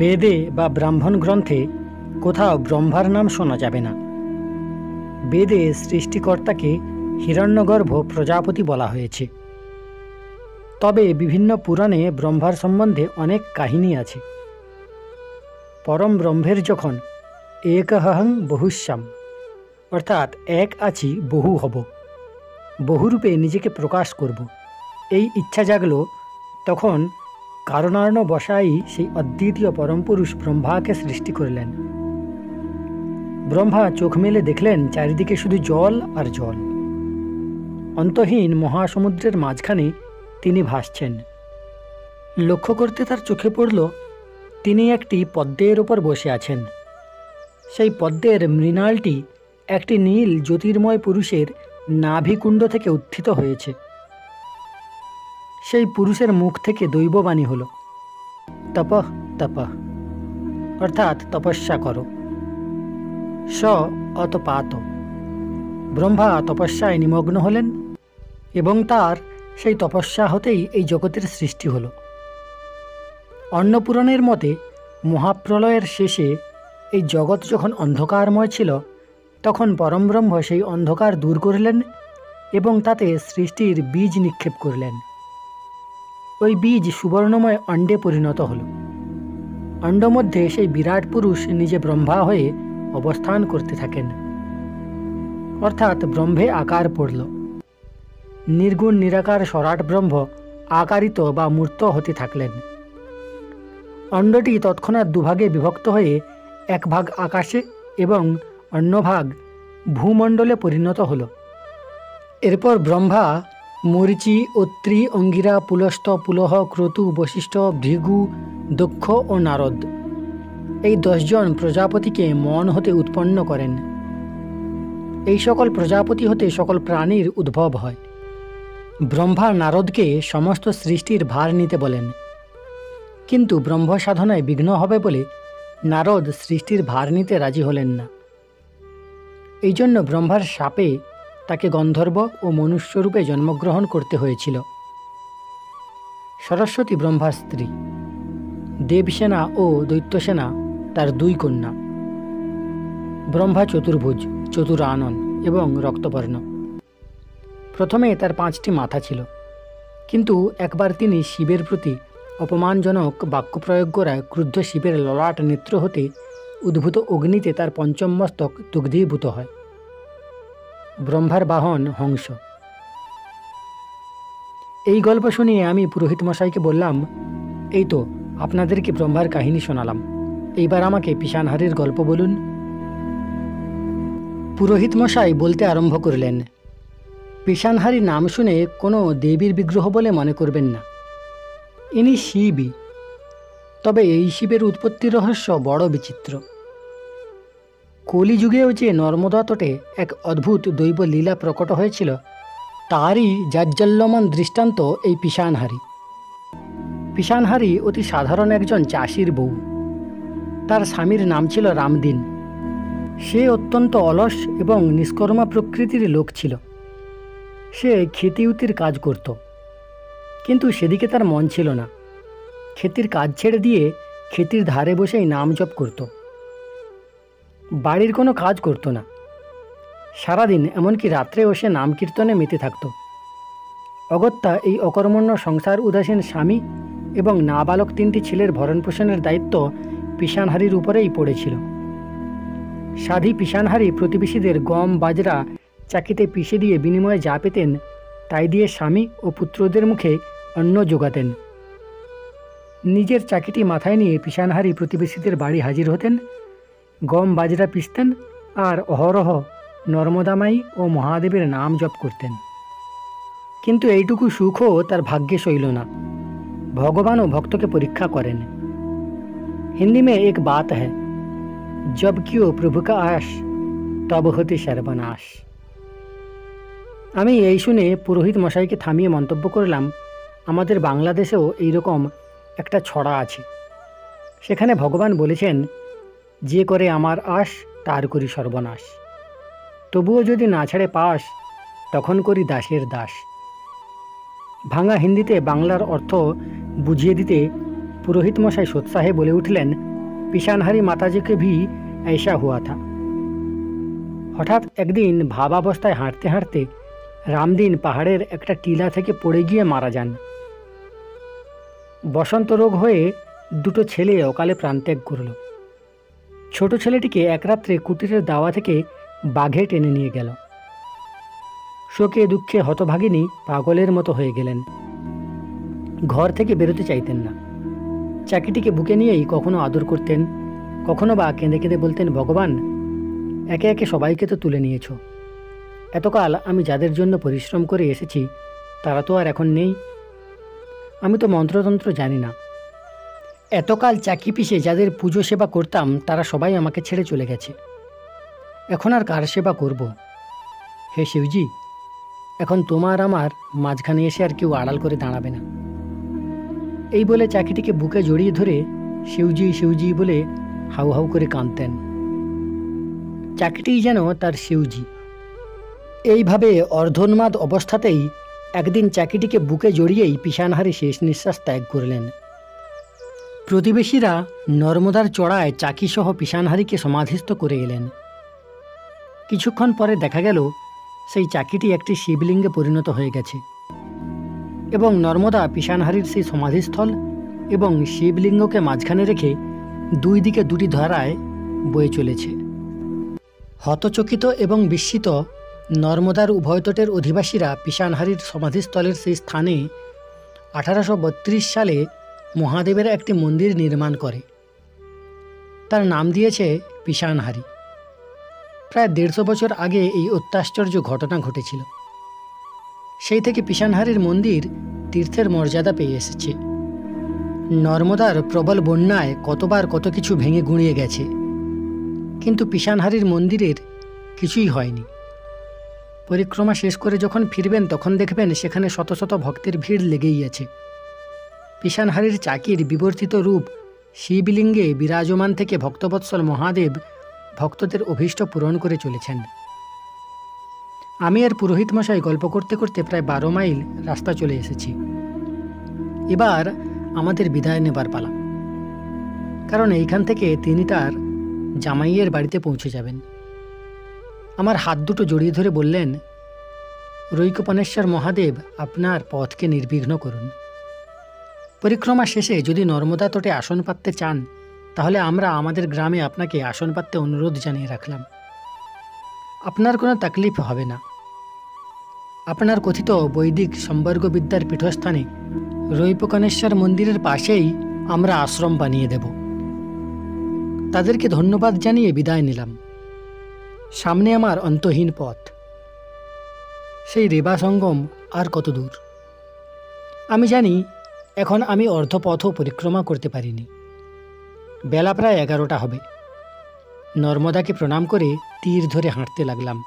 বেদে বা ব্রাহ্মণ গ্রন্থে কোথাও ব্রহ্মার নাম শোনা যাবে না। বেদে সৃষ্টিকর্তাকে হিরণ্যগর্ভ প্রজাপতি বলা হয়েছে। তবে বিভিন্ন পুরাণে ব্রহ্মার সম্বন্ধে অনেক কাহিনী আছে। পরম ব্রহ্মের যখন একহং বহুশ্যাম, অর্থাৎ এক আছি বহু হব, বহুরূপে নিজেকে প্রকাশ করব, এই ইচ্ছা জাগল, তখন কারণার্ণ বসাই সেই অদ্বিতীয় পরমপুরুষ ব্রহ্মাকে সৃষ্টি করলেন। ব্রহ্মা চোখ মেলে দেখলেন চারিদিকে শুধু জল আর জল। অন্তহীন মহাসমুদ্রের মাঝখানে তিনি ভাসছেন। লক্ষ্য করতে তার চোখে পড়ল তিনি একটি পদ্মের ওপর বসে আছেন। সেই পদ্মের মৃণালটি একটি নীল জ্যোতির্ময় পুরুষের নাভিকুণ্ড থেকে উত্থিত হয়েছে। সেই পুরুষের মুখ থেকে দৈববাণী হল, তপঃ তপঃ, অর্থাৎ তপস্যা করো। স অতপাত, ব্রহ্মা তপস্যায় নিমগ্ন হলেন এবং তার সেই তপস্যা হতেই এই জগতের সৃষ্টি হল। অন্নপুরাণের মতে মহাপ্রলয়ের শেষে এই জগৎ যখন অন্ধকারময় ছিল, তখন পরমব্রহ্ম সেই অন্ধকার দূর করলেন এবং তাতে সৃষ্টির বীজ নিক্ষেপ করলেন। ওই বীজ সুবর্ণময় অণ্ডে পরিণত হল। অণ্ড মধ্যে সেই বিরাট পুরুষ নিজে ব্রহ্মা হয়ে অবস্থান করতে থাকেন, অর্থাৎ ব্রহ্মে আকার পড়ল। নির্গুণ নিরাকার সরাট ব্রহ্ম আকারিত বা মূর্ত হতে থাকলেন। অণ্ডটি তৎক্ষণাৎ দুভাগে বিভক্ত হয়ে এক ভাগ আকাশে এবং অন্য ভাগ ভূমণ্ডলে পরিণত হল। এরপর ব্রহ্মা মরিচি, অত্রি, অঙ্গিরা, পুলস্ত, পুলহ, ক্রতু, বশিষ্ঠ, ভৃগু, দক্ষ ও নারদ, এই 10 জন প্রজাপতিকে মন হতে উৎপন্ন করেন। এই সকল প্রজাপতি হতে সকল প্রাণীর উদ্ভব হয়। ব্রহ্মা নারদকে সমস্ত সৃষ্টির ভার নিতে বলেন, কিন্তু ব্রহ্ম সাধনায় বিঘ্ন হবে বলে নারদ সৃষ্টির ভার নিতে রাজি হলেন না। এই জন্য ব্রহ্মার শাপে তাকে গন্ধর্ব ও মনুষ্যরূপে জন্মগ্রহণ করতে হয়েছিল। সরস্বতী ব্রহ্মার স্ত্রী, দেবসেনা ও দৈত্যসেনা তার 2 কন্যা। ব্রহ্মা চতুর্ভুজ, চতুরানন এবং রক্তবর্ণ। প্রথমে তার 5টি মাথা ছিল, কিন্তু একবার তিনি শিবের প্রতি অপমানজনক বাক্য প্রয়োগ করায় ক্রুদ্ধ শিবের ললাট নেত্র হতে উদ্ভূত অগ্নিতে তার 5ম মস্তক দগ্ধীভূত হয়। ব্রহ্মার বাহন হংস। এই গল্প শুনিয়ে আমি পুরোহিত মশাইকে বললাম, এই তো আপনাদেরকে ব্রহ্মার কাহিনী শোনালাম, এইবার আমাকে পিসানহারির গল্প বলুন। পুরোহিত মশাই বলতে আরম্ভ করলেন, পিসানহারি নাম শুনে কোনো দেবীর বিগ্রহ বলে মনে করবেন না, ইনি শিবই। তবে এই শিবের উৎপত্তি রহস্য বড় বিচিত্র। কলিযুগেও যে নর্মদা তটে এক অদ্ভুত দৈব লীলা প্রকট হয়েছিল, তারই জাজ্জল্যমান দৃষ্টান্ত এই পিসানহারি। পিসানহারি অতি সাধারণ একজন চাষির বউ। তার স্বামীর নাম ছিল রামদিন। সে অত্যন্ত অলস এবং নিষ্কর্মা প্রকৃতির লোক ছিল। সে খেতিউতির কাজ করত, কিন্তু সেদিকে তার মন ছিল না। ক্ষেতির কাজ ছেড়ে দিয়ে ক্ষেতির ধারে বসেই নাম জপ করত। বাড়ির কোনো কাজ করত না। সারাদিন, এমনকি রাত্রেও সে নাম কীর্তনে মেতে থাকত। অগত্যা এই অকর্মণ্য সংসার উদাসীন স্বামী এবং নাবালক 3টি ছেলের ভরণ পোষণের দায়িত্ব পিসানহারির উপরেই পড়েছিল। সাধী পিসানহারি প্রতিবেশীদের গম বাজরা চাকিতে পিষে দিয়ে বিনিময়ে যা পেতেন তাই দিয়ে স্বামী ও পুত্রদের মুখে অন্ন যোগাতেন। নিজের চাকিটি মাথায় নিয়ে পিসানহারি প্রতিবেশীদের বাড়ি হাজির হতেন, গম বাজরা পিষতেন আর অহরহ নর্মদামাই ও মহাদেবের নাম জপ করতেন। কিন্তু এইটুকু সুখও তার ভাগ্যে সইল না। ভগবানও ভক্তকে পরীক্ষা করেন। হিন্দি মে এক বাত হ্যায়, জব কিও প্রভু কা আশ তব হতে সর্বনাশ। আমি এই শুনে পুরোহিত মশাইকে থামিয়ে মন্তব্য করলাম, আমাদের বাংলাদেশেও এইরকম একটা ছড়া আছে। সেখানে ভগবান বলেছেন, যে করে আমার আশ তার করি সর্বনাশ, তবুও যদি না ছাড়ে পাশ তখন করি দাসের দাস। ভাঙা হিন্দিতে বাংলার অর্থ বুঝিয়ে দিতে পুরোহিত মশাই সোৎসাহে বলে উঠলেন, पिशानहारी माताजी के भी ऐसा हुआ था। हठाৎ একদিন ভাবাবস্থায় হাঁটতে হাঁটতে রামদিন পাহাড়ের একটা টিলা থেকে পড়ে গিয়ে মারা যান। বসন্ত রোগ হয়ে দুটো ছেলে অকালে প্রাণত্যাগ করল। ছোট ছেলেটিকে এক রাত্রে কুটিরের দাওয়া থেকে বাঘে টেনে নিয়ে গেল। শোকে দুঃখে হতভাগিনী পাগলের মতো হয়ে গেলেন। ঘর থেকে বেরোতে চাইতেন না। চাকিটিকে বুকে নিয়েই কখনো আদর করতেন, কখনো বা কেঁদে কেঁদে বলতেন, ভগবান, একে একে সবাইকে তো তুলে নিয়েছ। এতকাল আমি যাদের জন্য পরিশ্রম করে এসেছি তারা তো আর এখন নেই। আমি তো মন্ত্রতন্ত্র জানি না। এতকাল চাকি পিষে যাদের পুজো সেবা করতাম তারা সবাই আমাকে ছেড়ে চলে গেছে। এখন আর কার সেবা করব? হে শিবজি, এখন তোমার আমার মাঝখানে এসে আর কেউ আড়াল করে দাঁড়াবে না। এই বলে চাকিটিকে বুকে জড়িয়ে ধরে শিবজি শিবজি বলে হাউ হাউ করে কাঁদতেন। চাকিটিই যেন তার শিবজি। এইভাবে অর্ধোন্মাদ অবস্থাতেই একদিন চাকিটিকে বুকে জড়িয়েই পিশানহারি শেষ নিঃশ্বাস ত্যাগ করলেন। প্রতিবেশীরা নর্মদার চড়ায় চাকিসহ পিশানহারিকে সমাধিস্থ করে এলেন। কিছুক্ষণ পরে দেখা গেল সেই চাকিটি একটি শিবলিঙ্গে পরিণত হয়ে গেছে এবং নর্মদা পিশানহারির সেই সমাধিস্থল এবং শিবলিঙ্গকে মাঝখানে রেখে দুই দিকে দুটি ধারায় বয়ে চলেছে। হতচকিত এবং বিস্মিত নর্মদার উভয়তটের অধিবাসীরা পিশানহারির সমাধিস্থলের সেই স্থানে 1832 সালে মহাদেবের একটি মন্দির নির্মাণ করে। তার নাম দিয়েছে পিশানহারি। প্রায় 150 বছর আগে এই অত্যাশ্চর্য ঘটনা ঘটেছিল। সেই থেকে পিশানহারির মন্দির তীর্থের মর্যাদা পেয়ে এসেছে। নর্মদার প্রবল বন্যায় কতবার কত কিছু ভেঙে গুঁড়িয়ে গেছে, কিন্তু পিশানহারির মন্দিরের কিছুই হয়নি। পরিক্রমা শেষ করে যখন ফিরবেন তখন দেখবেন সেখানে শত শত ভক্তের ভিড় লেগেই আছে। পিশানহারির চাকির বিবর্তিত রূপ শিবলিঙ্গে বিরাজমান থেকে ভক্তবৎসল মহাদেব ভক্তদের অভীষ্ট পূরণ করে চলেছেন। আমি আর পুরোহিত মশাই গল্প করতে করতে প্রায় 12 মাইল রাস্তা চলে এসেছি। এবার আমাদের বিদায় নেবার পালা, কারণ এইখান থেকে তিনি তার জামাইয়ের বাড়িতে পৌঁছে যাবেন। আমার হাত দুটো জড়িয়ে ধরে বললেন, রৈকপানেশ্বর মহাদেব আপনার পথকে নির্বিঘ্ন করুন। পরিক্রমা শেষে যদি নর্মদা তটে আসন পাততে চান তাহলে আমরা আমাদের গ্রামে আপনাকে আসন পাততে অনুরোধ জানিয়ে রাখলাম। আপনার কোনো তাকলিফ হবে না। আপনার কথিত বৈদিক সম্বর্গ বিদ্যার পীঠস্থানে রৈপকানেশ্বর মন্দিরের পাশেই আমরা আশ্রম বানিয়ে দেব। তাদেরকে ধন্যবাদ জানিয়ে বিদায় নিলাম। সামনে আমার অন্তহীন পথ। সেই রেবা সঙ্গম আর কত দূর আমি জানি। এখন আমি অর্ধপথও পরিক্রমা করতে পারিনি। বেলা প্রায় 11টা হবে। নর্মদাকে প্রণাম করে তীর ধরে হাঁটতে লাগলাম।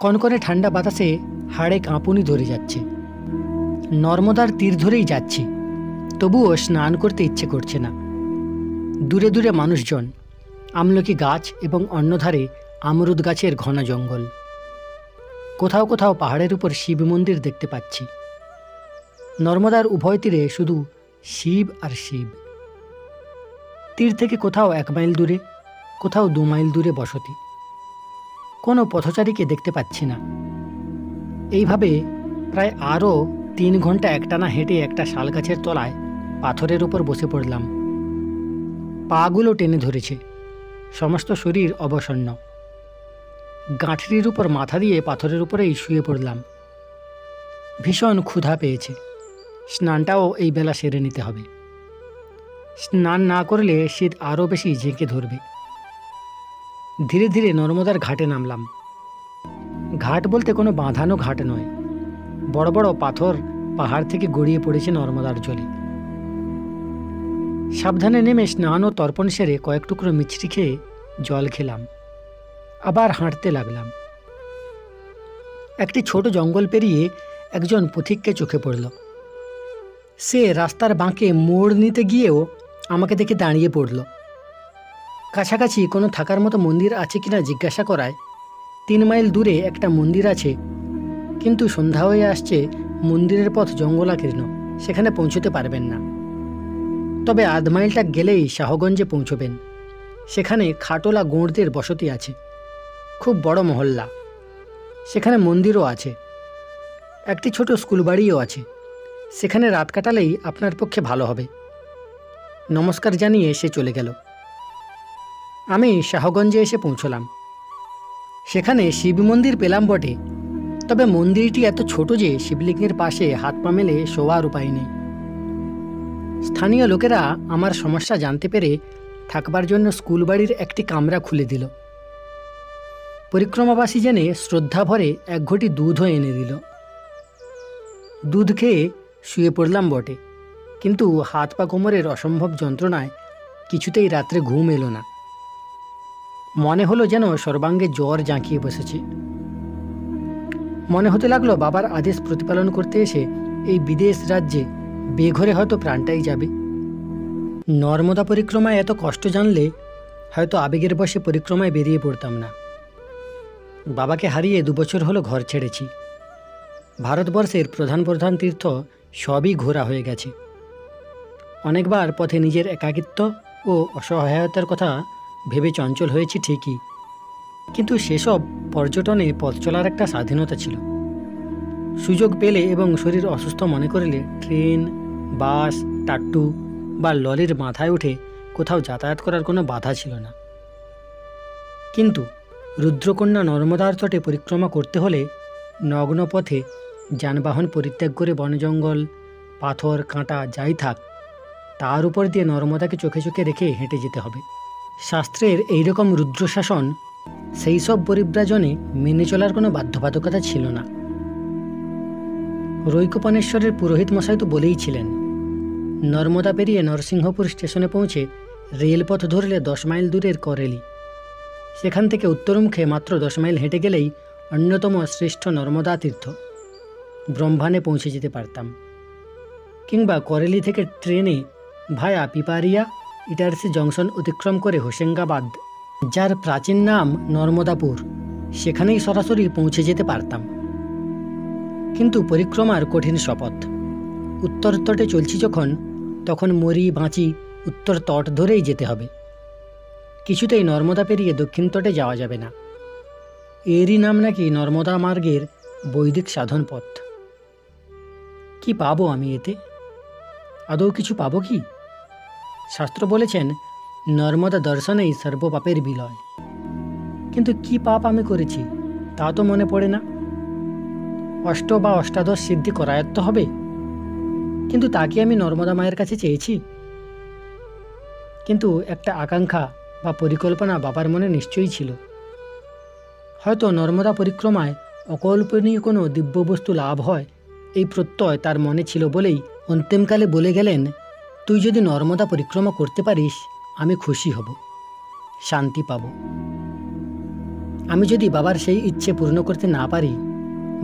কনকনে ঠান্ডা বাতাসে হাড়ে কাঁপুনি ধরে যাচ্ছে। নর্মদার তীর ধরেই যাচ্ছি, তবুও স্নান করতে ইচ্ছে করছে না। দূরে দূরে মানুষজন, আমলকি গাছ এবং অন্যধারে আমরুদ গাছের ঘন জঙ্গল। কোথাও কোথাও পাহাড়ের উপর শিব মন্দির দেখতে পাচ্ছি। নর্মদার উভয় তীরে শুধু শিব আর শিব। তীর থেকে কোথাও 1 মাইল দূরে, কোথাও 2 মাইল দূরে বসতি। কোনো পথচারীকে দেখতে পাচ্ছি না। এইভাবে প্রায় আরও 3 ঘন্টা একটানা হেঁটে একটা শাল গাছের তলায় পাথরের উপর বসে পড়লাম। পাগুলো টেনে ধরেছে, সমস্ত শরীর অবসন্ন। গাঁঠরির উপর মাথা দিয়ে পাথরের উপরেই শুয়ে পড়লাম। ভীষণ ক্ষুধা পেয়েছে। স্নানটাও এই বেলা সেরে নিতে হবে। স্নান না করলে শীত আরও বেশি ঝেঁকে ধরবে। ধীরে ধীরে নর্মদার ঘাটে নামলাম। ঘাট বলতে কোনো বাঁধানো ঘাট নয়, বড় বড় পাথর পাহাড় থেকে গড়িয়ে পড়েছে নর্মদার জলে। সাবধানে নেমে স্নান ও তর্পণ সেরে কয়েক টুকরো মিছরি খেয়ে জল খেলাম। আবার হাঁটতে লাগলাম। একটি ছোট জঙ্গল পেরিয়ে একজন পথিককে চোখে পড়ল। সে রাস্তার বাঁকে মোড় নিতে গিয়েও আমাকে দেখে দাঁড়িয়ে পড়ল। কাছাকাছি কোনো থাকার মতো মন্দির আছে কিনা জিজ্ঞাসা করায় 3 মাইল দূরে একটা মন্দির আছে, কিন্তু সন্ধ্যা হয়ে আসছে, মন্দিরের পথ জঙ্গলাকীর্ণ, সেখানে পৌঁছতে পারবেন না। তবে আধ মাইলটা গেলেই শাহগঞ্জে পৌঁছবেন। সেখানে খাটোলা গোঁড়দের বসতি আছে, খুব বড় মহল্লা। সেখানে মন্দিরও আছে, একটি ছোট স্কুল বাড়িও আছে। সেখানে রাত কাটালেই আপনার পক্ষে ভালো হবে। নমস্কার জানিয়ে সে চলে গেল। আমি শাহগঞ্জে এসে পৌঁছলাম। সেখানে শিব মন্দির পেলাম বটে, তবে মন্দিরটি এত ছোট যে শিবলিঙ্গের পাশে হাত পা মেলে শোয়ার উপায় নেই। স্থানীয় লোকেরা আমার সমস্যা জানতে পেরে থাকবার জন্য স্কুল বাড়ির একটি কামরা খুলে দিল। পরিক্রমাবাসী জেনে শ্রদ্ধা ভরে এক ঘটি দুধও এনে দিল। দুধ খেয়ে শুয়ে পড়লাম বটে, কিন্তু হাত পা কোমরের অসম্ভব যন্ত্রণায় কিছুতেই রাত্রে ঘুম এলো না। মনে হলো যেন সর্বাঙ্গে জ্বর জাঁকিয়ে বসেছে। মনে হতে লাগলো বাবার আদেশ প্রতিপালন করতে এসে এই বিদেশ রাজ্যে বেঘরে হয়তো প্রাণটাই যাবে। নর্মদা পরিক্রমায় এত কষ্ট জানলে হয়তো আবেগের বশে পরিক্রমায় বেরিয়ে পড়তাম না। বাবাকে হারিয়ে 2 বছর হলো ঘর ছেড়েছি। ভারতবর্ষের প্রধান প্রধান তীর্থ সবই ঘোরা হয়ে গেছে। অনেকবার পথে নিজের একাকিত্ব ও অসহায়তার কথা ভেবে চঞ্চল হয়েছি ঠিকই, কিন্তু সেসব পর্যটনে পথ চলার একটা স্বাধীনতা ছিল। সুযোগ পেলে এবং শরীর অসুস্থ মনে করলে ট্রেন, বাস, টাট্টু বা লরির মাথায় উঠে কোথাও যাতায়াত করার কোনো বাধা ছিল না। কিন্তু রুদ্রকন্যা নর্মদার তটে পরিক্রমা করতে হলে নগ্ন পথে যানবাহন পরিত্যাগ করে বনজঙ্গল, পাথর, কাঁটা যাই থাক, তার উপর দিয়ে নর্মদাকে চোখে চোখে রেখে হেঁটে যেতে হবে। শাস্ত্রের এইরকম রুদ্রশাসন সেই সব পরিব্রাজনে মেনে চলার কোনো বাধ্যবাধকতা ছিল না। রৈকপানেশ্বরের পুরোহিত মশাই তো বলেইছিলেন, নর্মদা পেরিয়ে নরসিংহপুর স্টেশনে পৌঁছে রেলপথ ধরলে 10 মাইল দূরের করেলি। সেখান থেকে উত্তরমুখে মাত্র 10 মাইল হেঁটে গেলেই অন্যতম শ্রেষ্ঠ নর্মদা তীর্থ ব্রহ্মানে পৌঁছে যেতে পারতাম। কিংবা করেলি থেকে ট্রেনে ভায়া পিপারিয়া ইটারসি জংশন অতিক্রম করে হোশেঙ্গাবাদ, যার প্রাচীন নাম নর্মদাপুর, সেখানেই সরাসরি পৌঁছে যেতে পারতাম। কিন্তু পরিক্রমার কঠিন শপথ। উত্তর তটে চলছি যখন, তখন মরি বাঁচি উত্তর তট ধরেই যেতে হবে। কিছুতেই নর্মদা পেরিয়ে দক্ষিণ তটে যাওয়া যাবে না। এরই নাম নাকি নর্মদা মার্গের বৈদিক সাধন পথ। কি পাবো আমি এতে? আদৌ কিছু পাবো কি? শাস্ত্র বলেছেন নর্মদা দর্শনেই সর্বপাপের বিলয়। কিন্তু কি পাপ আমি করেছি তা তো মনে পড়ে না। অষ্ট বা অষ্টাদশ সিদ্ধি করায়ত্ত হবে, কিন্তু তা কি আমি নর্মদা মায়ের কাছে চেয়েছি? কিন্তু একটা আকাঙ্ক্ষা বা পরিকল্পনা বাবার মনে নিশ্চয়ই ছিল। হয়তো নর্মদা পরিক্রমায় অকল্পনীয় কোনো দিব্যবস্তু লাভ হয়, এই প্রত্যয় তার মনে ছিল বলেই অন্তিমকালে বলে গেলেন, তুই যদি নর্মদা পরিক্রমা করতে পারিস আমি খুশি হব, শান্তি পাব। আমি যদি বাবার সেই ইচ্ছে পূর্ণ করতে না পারি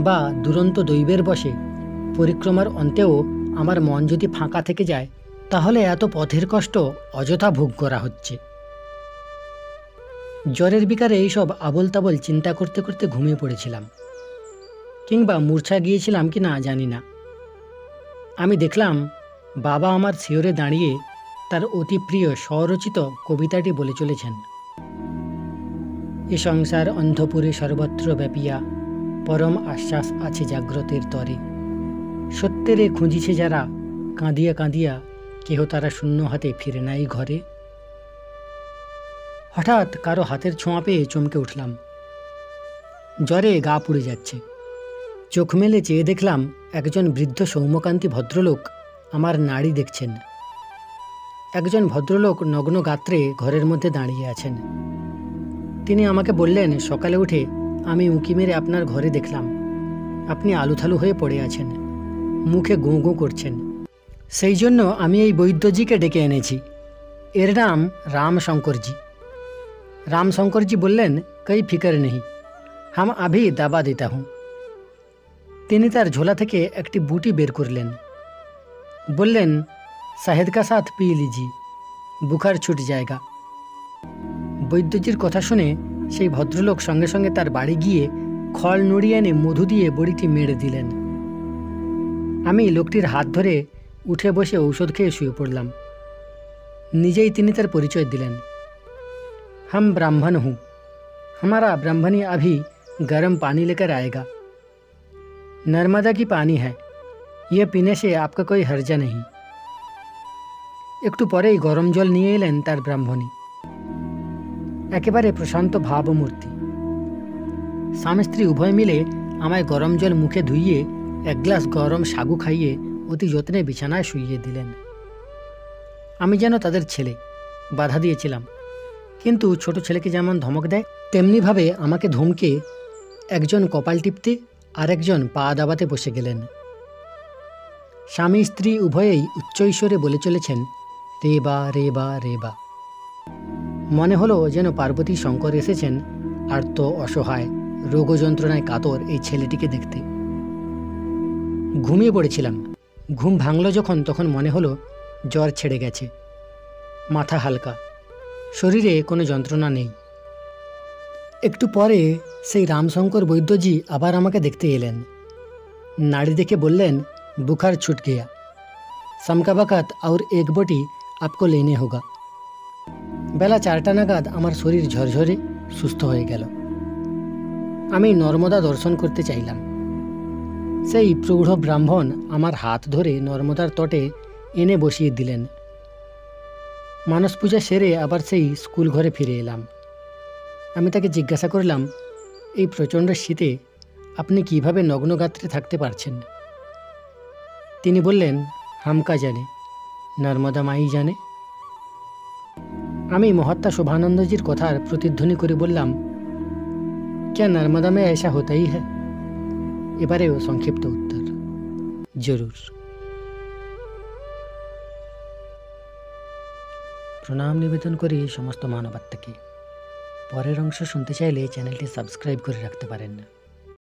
বা দুরন্ত দৈবের বশে পরিক্রমার অন্তেও আমার মন যদি ফাঁকা থেকে যায়, তাহলে এত পথের কষ্ট অযথা ভোগ করা হচ্ছে। জ্বরের বিকারে এইসব আবোল তাবোল চিন্তা করতে করতে ঘুমিয়ে পড়েছিলাম, কিংবা মূর্ছা গিয়েছিলাম কি না জানি না। আমি দেখলাম বাবা আমার শিয়রে দাঁড়িয়ে তার অতি প্রিয় স্বরচিত কবিতাটি বলে চলেছেন। এ সংসার অন্ধপুরে সর্বত্র ব্যাপিয়া, পরম আশ্বাস আছে জাগ্রতের তরে। সত্যেরে খুঁজিছে যারা, কাঁদিয়া কাঁদিয়া কেহ তারা শূন্য হাতে ফিরে নাই ঘরে। হঠাৎ কারো হাতের ছোঁয়া পেয়ে চমকে উঠলাম। জ্বরে গা পুড়ে যাচ্ছে। চোখ মেলে চেয়ে দেখলাম একজন বৃদ্ধ সৌম্যকান্তি ভদ্রলোক আমার নাড়ি দেখছেন। একজন ভদ্রলোক নগ্ন গাত্রে ঘরের মধ্যে দাঁড়িয়ে আছেন। তিনি আমাকে বললেন, সকালে উঠে আমি উঁকি মেরে আপনার ঘরে দেখলাম আপনি আলুথালু হয়ে পড়ে আছেন, মুখে গোঁ গোঁ করছেন। সেই জন্য আমি এই বৈদ্যজিকে ডেকে এনেছি। এর নাম রামশঙ্করজি। রামশঙ্করজি বললেন, কই ফিকর নেই, হাম আভি দাবা দেতা হুঁ। তিনি তার ঝোলা থেকে একটি বুটি বের করলেন, বললেন, শাহেদ কা সাথ পি লিজি, বুখার ছুট জায়গা। বৈদ্যজির কথা শুনে সেই ভদ্রলোক সঙ্গে সঙ্গে তার বাড়ি গিয়ে খড় নড়িয়ে এনে মধু দিয়ে বড়িটি মেরে দিলেন। আমি লোকটির হাত ধরে উঠে বসে ঔষধ খেয়ে শুয়ে পড়লাম। নিজেই তিনি তার পরিচয় দিলেন। हम ब्राह्मण हूँ, हमारा ब्राह्मणी अभी गर्म पानी लेकर आएगा। नर्मदा की पानी है, ये पीने से आपका कोई हर्जा नहीं। একটু পরেই গরম জল নিয়ে এলেন তার ব্রাহ্মণী। একেবারে প্রশান্ত ভাবমূর্তি। স্বামী স্ত্রী উভয় মিলে আমায় গরম জল মুখে ধুইয়ে এক গ্লাস গরম সাগু খাইয়ে অতি যত্নে বিছানায় শুইয়ে দিলেন। আমি যেন তাদের ছেলে, বাধা দিয়েছিলাম, কিন্তু ছোট ছেলেকে যেমন ধমক দেয় তেমনিভাবে আমাকে ধমকে একজন কপাল টিপতে আর একজন পা দাবাতে বসে গেলেন। স্বামী স্ত্রী উভয়েই উচ্চৈস্বরে বলে চলেছেন, রেবা রেবা রেবা। মনে হলো যেন পার্বতী শঙ্কর এসেছেন আর্ত অসহায় রোগ যন্ত্রণায় কাতর এই ছেলেটিকে দেখতে। ঘুমিয়ে পড়েছিলাম। ঘুম ভাঙল যখন, তখন মনে হলো জ্বর ছেড়ে গেছে, মাথা হালকা, শরীরে কোনো যন্ত্রণা নেই। একটু পরে সেই রামশঙ্কর বৈদ্যজি আবার আমাকে দেখতে এলেন। নাড়ি দেখে বললেন, বুখার ছুট গিয়া, সমকা বখত और एक बोटी आपको लेने होगा। বেলা 4টা নাগাদ আমার শরীর ঝরঝরে সুস্থ হয়ে গেল। আমি নর্মদা দর্শন করতে চাইলাম। সেই প্রৌঢ় ব্রাহ্মণ আমার হাত ধরে নর্মদার তটে এনে বসিয়ে দিলেন। মানস পূজা সেরে আবার সেই স্কুল ঘরে ফিরে এলাম। আমি তাকে জিজ্ঞাসা করলাম, এই প্রচণ্ড শীতে আপনি কিভাবে নগ্নগাত্রে থাকতে পারছেন? তিনি বললেন, হামকা জানে, নর্মদা মাই জানে। আমি মহাত্মা শোভানন্দজির কথার প্রতিধ্বনি করে বললাম, क्या नर्मदा में ऐसा होता ही है? এবারেও সংক্ষিপ্ত উত্তর, জরুর। প্রণাম নিবেদন করি সমস্ত মানবাত্মাকে। পরের অংশ শুনতে চাইলে চ্যানেলটি সাবস্ক্রাইব করে রাখতে পারেন।